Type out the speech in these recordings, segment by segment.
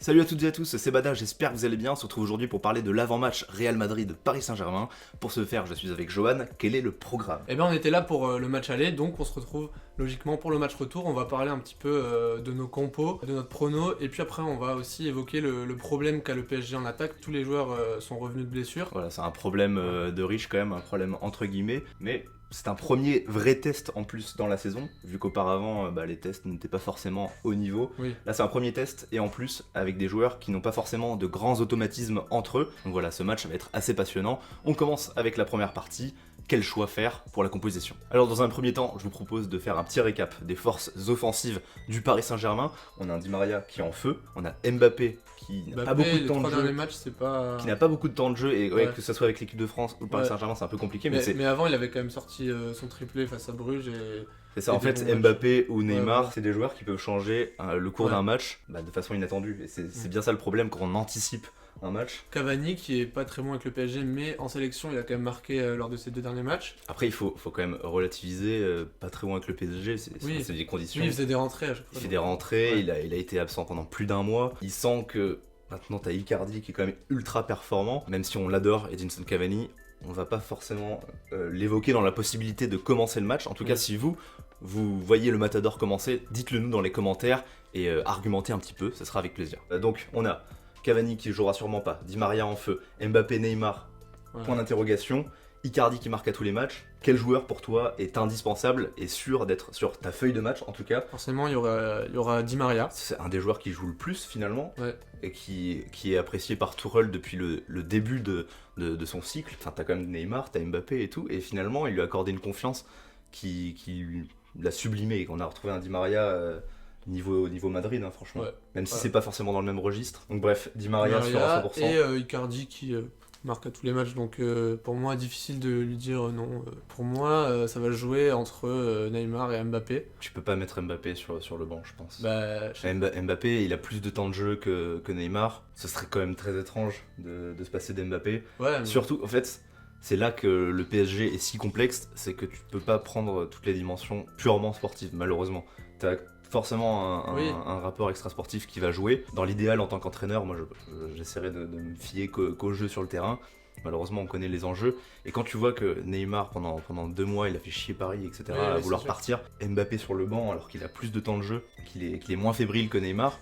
Salut à toutes et à tous, c'est Bada, j'espère que vous allez bien. On se retrouve aujourd'hui pour parler de l'avant-match Real Madrid-Paris Saint-Germain. Pour ce faire, je suis avec Johan. Quel est le programme? Eh bien, on était là pour le match aller, donc on se retrouve logiquement pour le match retour. On va parler un petit peu de nos compos, de notre prono, et puis après on va aussi évoquer le problème qu'a le PSG en attaque. Tous les joueurs sont revenus de blessure. Voilà, c'est un problème de riche quand même, un problème entre guillemets, mais c'est un premier vrai test en plus dans la saison, vu qu'auparavant les tests n'étaient pas forcément au niveau. Oui. Là c'est un premier test, et en plus avec des joueurs qui n'ont pas forcément de grands automatismes entre eux. Donc voilà, ce match va être assez passionnant. On commence avec la première partie. Quel choix faire pour la composition? Alors dans un premier temps, je vous propose de faire un petit récap des forces offensives du Paris Saint-Germain. On a un Di Maria qui est en feu, on a Mbappé qui n'a pas beaucoup de temps de jeu, matchs, c'est pas... qui n'a pas beaucoup de temps de jeu, et Ouais. que ce soit avec l'équipe de France ou le Paris Ouais. Saint-Germain, c'est un peu compliqué, mais Mais avant, il avait quand même sorti son triplé face à Bruges et... c'est ça. et En des fait, bons matchs. Mbappé ou Neymar, voilà. c'est des joueurs qui peuvent changer le cours Ouais. d'un match de façon inattendue, et c'est bien ça le problème quand on anticipe un match. Cavani, qui est pas très bon avec le PSG, mais en sélection, il a quand même marqué lors de ses 2 derniers matchs. Après, il faut quand même relativiser, pas très loin avec le PSG, Oui. c'est des conditions. Lui, il faisait des rentrées à chaque Il fois. fait des rentrées, Ouais. il a été absent pendant plus d'un mois. Il sent que maintenant t'as Icardi qui est quand même ultra performant, même si on l'adore, Edinson Cavani, on va pas forcément l'évoquer dans la possibilité de commencer le match. En tout cas, si vous voyez le Matador commencer, dites-le nous dans les commentaires et argumentez un petit peu, ça sera avec plaisir. Donc on a Cavani qui jouera sûrement pas, Di Maria en feu, Mbappé, Neymar, Ouais. point d'interrogation, Icardi qui marque à tous les matchs. Quel joueur pour toi est indispensable et sûr d'être sur ta feuille de match en tout cas? Forcément, il y aura Di Maria. C'est un des joueurs qui joue le plus finalement, Ouais. et qui est apprécié par Tourelle depuis le début de son cycle. Enfin, t'as quand même Neymar, t'as Mbappé et tout, et finalement il lui a accordé une confiance qui l'a sublimé, et qu'on a retrouvé un Di Maria niveau Madrid, hein, franchement. Ouais. Même si Ouais. c'est pas forcément dans le même registre. Donc bref, Di Maria sur à 100%. Et Icardi qui marque à tous les matchs, donc pour moi difficile de lui dire non. Pour moi ça va se jouer entre Neymar et Mbappé. Tu peux pas mettre Mbappé sur le banc, je pense. Bah, Mbappé, il a plus de temps de jeu que Neymar. Ce serait quand même très étrange de se passer d'Mbappé. ouais, mais- Surtout, en fait, c'est là que le PSG est si complexe, c'est que tu peux pas prendre toutes les dimensions purement sportives, malheureusement. T'as forcément Oui. un rapport extra-sportif qui va jouer. Dans l'idéal, en tant qu'entraîneur, moi j'essaierai de me fier qu'au jeu sur le terrain. Malheureusement, on connaît les enjeux. Et quand tu vois que Neymar, pendant 2 mois, il a fait chier Paris, etc., Oui, à oui, vouloir c'est sûr. partir, Mbappé sur le banc alors qu'il a plus de temps de jeu, qu'il est moins fébrile que Neymar,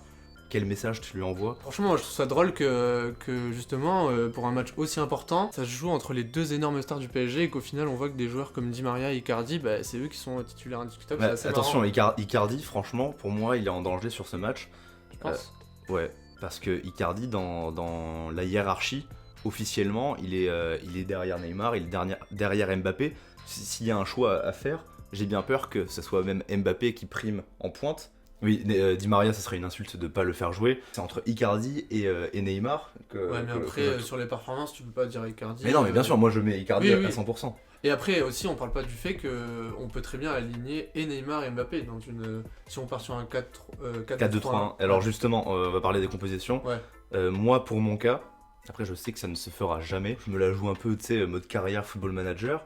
quel message tu lui envoies? Franchement, moi, je trouve ça drôle que justement, pour un match aussi important, ça se joue entre les 2 énormes stars du PSG et qu'au final, on voit que des joueurs comme Di Maria et Icardi, bah, c'est eux qui sont titulaires indiscutables. Bah, C'est assez attention, marrant, Icardi, franchement, pour moi, il est en danger sur ce match. je pense. Ouais, parce que Icardi, dans la hiérarchie, officiellement, il est derrière Neymar, il est derrière Mbappé. S'il y a un choix à faire, j'ai bien peur que ce soit même Mbappé qui prime en pointe. Oui, Di Maria, ça serait une insulte de ne pas le faire jouer. C'est entre Icardi et Neymar que. Ouais, mais que- après, que je- sur les performances, tu peux pas dire Icardi. Mais non, mais bien sûr, moi je mets Icardi oui, oui. à 100%. Et après aussi, on parle pas du fait que on peut très bien aligner et Neymar et Mbappé dans une. Si on part sur un 4-2-3-1. Alors justement, on va parler des compositions. Ouais. Moi, pour mon cas, après je sais que ça ne se fera jamais. Je me la joue un peu, tu sais, mode carrière football manager.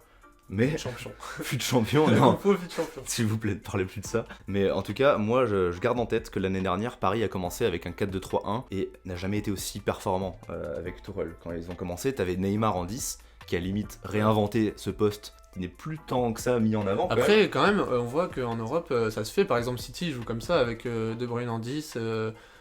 Mais Champion. fut de champion, non. Compo, vite champion. S'il vous plaît, ne parlez plus de ça. Mais en tout cas, moi, je garde en tête que l'année dernière, Paris a commencé avec un 4-2-3-1 et n'a jamais été aussi performant avec Tourelle. Quand ils ont commencé, t'avais Neymar en 10, qui a limite réinventé ce poste qui n'est plus tant que ça mis en avant. quand même. Après, quand même, on voit qu'en Europe, ça se fait. Par exemple, City joue comme ça avec De Bruyne en 10,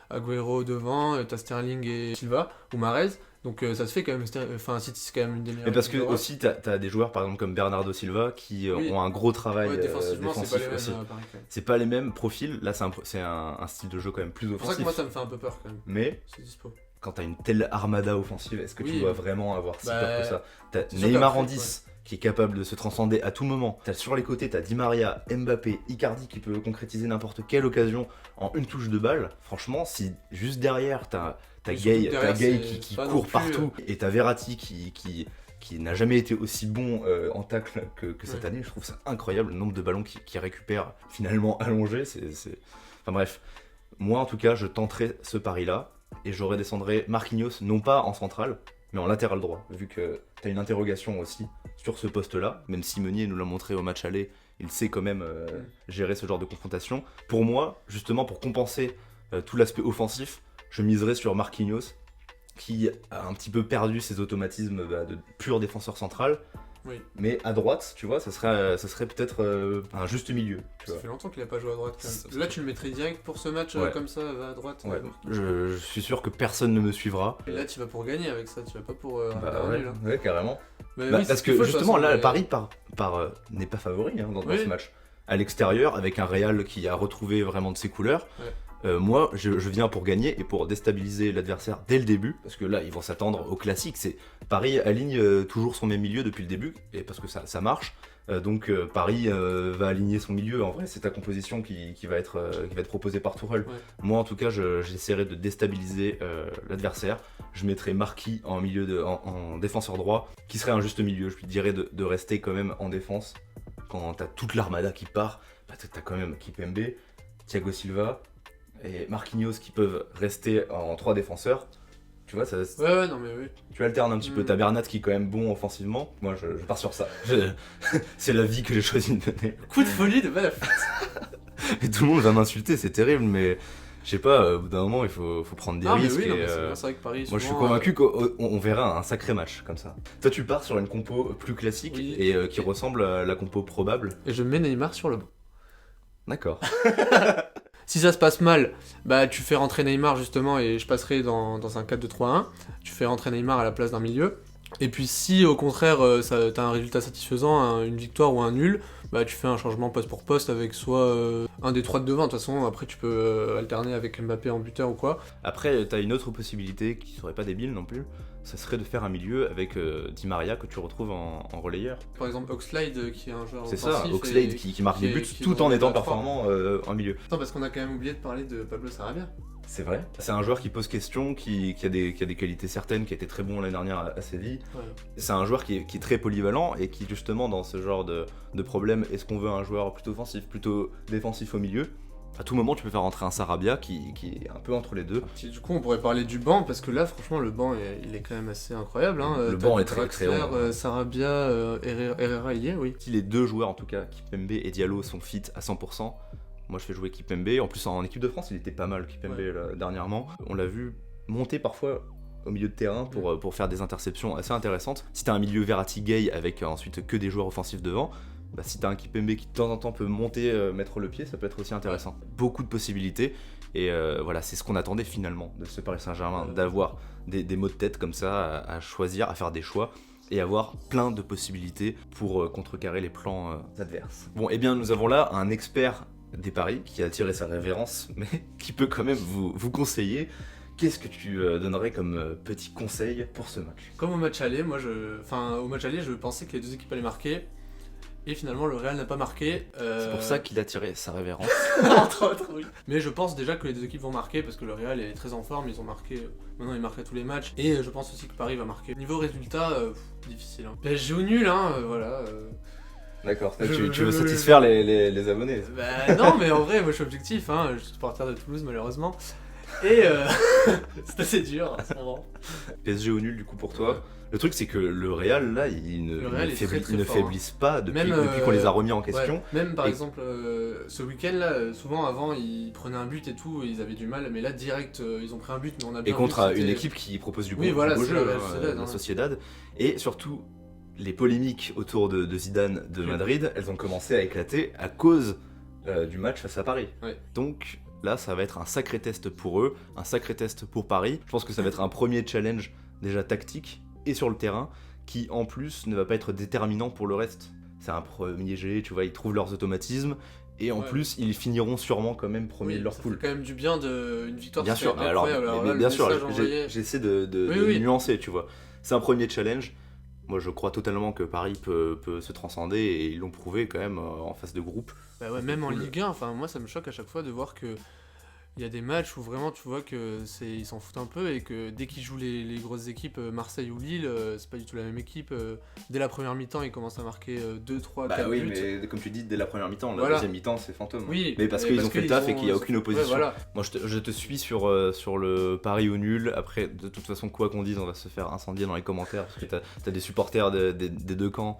Agüero devant, t'as Sterling et Silva, ou Mahrez. Donc ça se fait quand même. Enfin, City, c'est quand même une des meilleures. Mais parce que équipes d'Europe. aussi, t'as des joueurs, par exemple, comme Bernardo Silva, qui Oui. ont un gros travail Ouais, défensivement, c'est pas les mêmes aussi. à Paris, quand même. C'est pas les mêmes profils. Là, c'est un style de jeu quand même plus C'est pour ça que offensif. moi, ça me fait un peu peur quand même. Mais C'est dispo. quand t'as une telle armada offensive, est-ce que tu Oui. dois vraiment avoir si Bah, peur que ça? T'as c'est sûr Neymar qu'après, en 10, qui est capable de se transcender à tout moment. T'as sur les côtés, t'as Di Maria, Mbappé, Icardi qui peut concrétiser n'importe quelle occasion en une touche de balle. Franchement, si juste derrière, t'as Et surtout Gay, que derrière, qui c'est pas non court plus, partout, et t'as Verratti qui n'a jamais été aussi bon en tacle que cette Ouais. année. Je trouve ça incroyable, le nombre de ballons qu'il récupère finalement allongé. Enfin bref, moi en tout cas, je tenterai ce pari-là et je redescendrai Marquinhos, non pas en centrale, mais en latéral droit, vu que tu as une interrogation aussi sur ce poste-là, même si Meunier nous l'a montré au match aller, il sait quand même gérer ce genre de confrontation. Pour moi, justement, pour compenser tout l'aspect offensif, je miserais sur Marquinhos, qui a un petit peu perdu ses automatismes de pur défenseur central. Oui. Mais à droite, tu vois, ça serait peut-être un juste milieu. Tu Ça vois. fait longtemps qu'il a pas joué à droite quand Ça- même. Là, tu le mettrais direct pour ce match Ouais. comme ça, va à droite. Ouais. Je suis sûr que personne ne me suivra. Et là, tu vas pour gagner avec ça, tu vas pas pour Bah un ouais, nul, hein. ouais, carrément. Mais Bah, oui, c'est parce ce qu'il que faut, de toute justement, façon, là, mais- Paris n'est pas favori dans Oui. ce match. À l'extérieur, avec un Real qui a retrouvé vraiment de ses couleurs. Ouais. Moi, je viens pour gagner et pour déstabiliser l'adversaire dès le début, parce que là, ils vont s'attendre au classique. C'est Paris aligne toujours son même milieu depuis le début, et parce que ça marche. Donc Paris va aligner son milieu. En vrai, c'est ta composition qui va être proposée par Tourelle. Ouais. Moi, en tout cas, j'essaierai de déstabiliser l'adversaire. Je mettrai Marquis en défenseur droit, qui serait un juste milieu. Je lui dirais de rester quand même en défense. Quand t'as toute l'armada qui part, bah, t'as quand même Kimpembe, Thiago Silva et Marquinhos qui peuvent rester en 3 défenseurs. Tu vois, Ouais, non, mais oui. tu alternes un petit peu. T'as Bernat qui est quand même bon offensivement. Moi, je pars sur ça. C'est la vie que j'ai choisi de mener. Coup de folie de Balaf. Et tout le monde va m'insulter, c'est terrible, mais je sais pas, au bout d'un moment, il faut prendre des Ah, mais risques. oui, non, et, mais c'est vrai que Paris. moi, je suis souvent, convaincu qu'on verra un sacré match comme ça. Toi, tu pars sur une compo plus classique Oui. et qui ressemble à la compo probable. Et je mets Neymar sur le banc. D'accord. Si ça se passe mal, bah tu fais rentrer Neymar justement et je passerai dans un 4-2-3-1. Tu fais rentrer Neymar à la place d'un milieu. Et puis si au contraire t'as un résultat satisfaisant, une victoire ou un nul, bah tu fais un changement poste pour poste avec soit un des 3 de devant. De toute façon, après tu peux alterner avec Mbappé en buteur ou quoi. Après, t'as une autre possibilité qui serait pas débile non plus. Ça serait de faire un milieu avec Di Maria que tu retrouves en relayeur. Par exemple Oxlade qui est un joueur C'est ça, offensif Oxlade et qui marque qui des est- buts qui est tout dans en le étant 2-3. performant en milieu. Attends, parce qu'on a quand même oublié de parler de Pablo Sarabia. C'est vrai. C'est un joueur qui pose question, qui a des qualités certaines, qui a été très bon l'année dernière à Séville. Ouais. C'est un joueur qui est très polyvalent et qui justement dans ce genre de problème, est-ce qu'on veut un joueur plutôt offensif, plutôt défensif au milieu? À tout moment tu peux faire rentrer un Sarabia qui est un peu entre les deux. Du coup, on pourrait parler du banc parce que là, franchement, le banc il est quand même assez incroyable. Hein. Le T'as banc du est très, très Draxler, haut. Sarabia, Herrera, il y est, oui. Si les deux joueurs en tout cas, Kimpembe et Diallo, sont fit à 100%, moi je fais jouer Kimpembe. En plus en équipe de France il était pas mal Kimpembe Ouais. là, dernièrement. On l'a vu monter parfois au milieu de terrain pour faire des interceptions assez intéressantes. Si t'as un milieu Verratti-Gay avec ensuite que des joueurs offensifs devant, bah, si t'as un Kimpembe qui de temps en temps peut monter, mettre le pied, ça peut être aussi intéressant. Beaucoup de possibilités et voilà, c'est ce qu'on attendait finalement de ce Paris Saint-Germain, d'avoir des mots de tête comme ça à choisir, à faire des choix et avoir plein de possibilités pour contrecarrer les plans adverses. Bon, eh bien nous avons là un expert des paris qui a attiré sa révérence, mais qui peut quand même vous conseiller. Qu'est-ce que tu donnerais comme petit conseil pour ce match? Comme au match aller, au match aller, je pensais que les deux équipes allaient marquer. Et finalement, le Real n'a pas marqué. C'est pour ça qu'il a tiré sa révérence. Entre autres, oui. Mais je pense déjà que les deux équipes vont marquer parce que le Real est très en forme. Ils ont marqué. Maintenant, ils marquent tous les matchs. Et je pense aussi que Paris va marquer. Niveau résultat, difficile. Hein. PSG au nul, hein, voilà. D'accord, Je- tu veux je- satisfaire les abonnés. Bah non, mais en vrai, moi je suis objectif. Hein. Je suis supporter de Toulouse, malheureusement. Et c'est assez dur, en ce moment. PSG au nul du coup pour toi. Le truc c'est que le Real là, Le Real est très, très ils ne fort, faiblissent pas depuis, Même, depuis qu'on les a remis en question. Ouais, même par Et- exemple, ce week-end là, souvent avant ils prenaient un but et tout, et ils avaient du mal, mais là direct ils ont pris un but, mais on a Et bien contre vu que une c'était- équipe qui propose du Oui, beau, voilà, du beau c'est jeu, la Real Sociedad, la hein. Sociedad. Et surtout, les polémiques autour de Zidane de Oui. Madrid, elles ont commencé à éclater à cause du match face à Paris. Ouais. Donc là, ça va être un sacré test pour eux, un sacré test pour Paris. Je pense que ça va être un premier challenge déjà tactique et sur le terrain, qui en plus ne va pas être déterminant pour le reste. C'est un premier jet, tu vois, ils trouvent leurs automatismes. Et en Ouais. plus, ils finiront sûrement quand même premiers Oui, de leur ça poule. fait quand même du bien une victoire. Bien c'est sûr, quand même alors, incroyable. Alors mais là, le bien sûr, message envoyé- j'essaie de Oui, oui. nuancer, tu vois. C'est un premier challenge. Moi, je crois totalement que Paris peut se transcender et ils l'ont prouvé quand même en phase de groupe. Bah ouais, même en Cool. Ligue 1, enfin moi ça me choque à chaque fois de voir que il y a des matchs où vraiment tu vois que ils s'en foutent un peu et que dès qu'ils jouent les grosses équipes, Marseille ou Lille, c'est pas du tout la même équipe. Dès la première mi-temps, ils commencent à marquer 2, 3, 4 Bah oui, buts. mais comme tu dis, dès la première mi-temps, la Voilà. deuxième mi-temps, c'est fantôme. Oui, mais parce et qu'ils ont fait le taf et qu'il n'y a ils aucune ont- opposition. Ouais, voilà. Moi, je te suis sur le pari au nul. Après, de toute façon, quoi qu'on dise, on va se faire incendier dans les commentaires parce que t'as des supporters des deux camps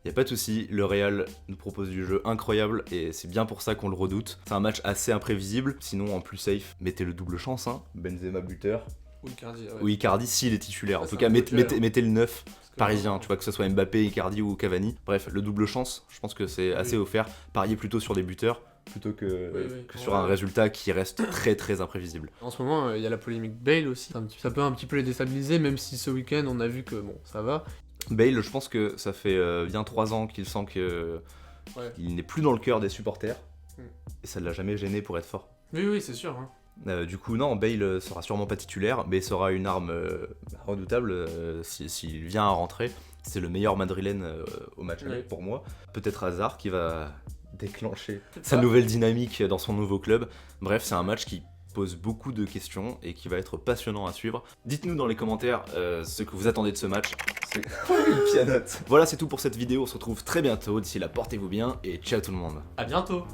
Y a pas de souci, le Real nous propose du jeu incroyable et c'est bien pour ça qu'on le redoute. C'est un match assez imprévisible, sinon en plus safe, mettez le double chance, hein. Benzema buteur. Ou Icardi, ouais. Ou Icardi s'il est titulaire. Ouais, En tout c'est cas, un beau duel, hein. mettez le 9 Parce que, parisien, tu vois, que ce soit Mbappé, Icardi ou Cavani. Bref, le double chance, je pense que c'est assez offert. Pariez plutôt sur des buteurs plutôt que sur un résultat qui reste très très imprévisible. En ce moment, il y a la polémique Bale aussi. Ça peut un petit peu les déstabiliser, même si ce week-end, on a vu que bon, ça va. Bale, je pense que ça fait bien 3 ans qu'il sent qu'il n'est plus dans le cœur des supporters. Et ça ne l'a jamais gêné pour être fort. Oui, c'est sûr. Hein. Du coup, non, Bale sera sûrement pas titulaire, mais sera une arme redoutable s'il vient à rentrer. C'est le meilleur madrilène au match aller pour moi. Peut-être Hazard qui va déclencher sa nouvelle dynamique dans son nouveau club. Bref, c'est un match qui pose beaucoup de questions et qui va être passionnant à suivre. Dites-nous dans les commentaires ce que vous attendez de ce match. Il pianote. Voilà, c'est tout pour cette vidéo. On se retrouve très bientôt. D'ici là, portez-vous bien et ciao tout le monde. À bientôt.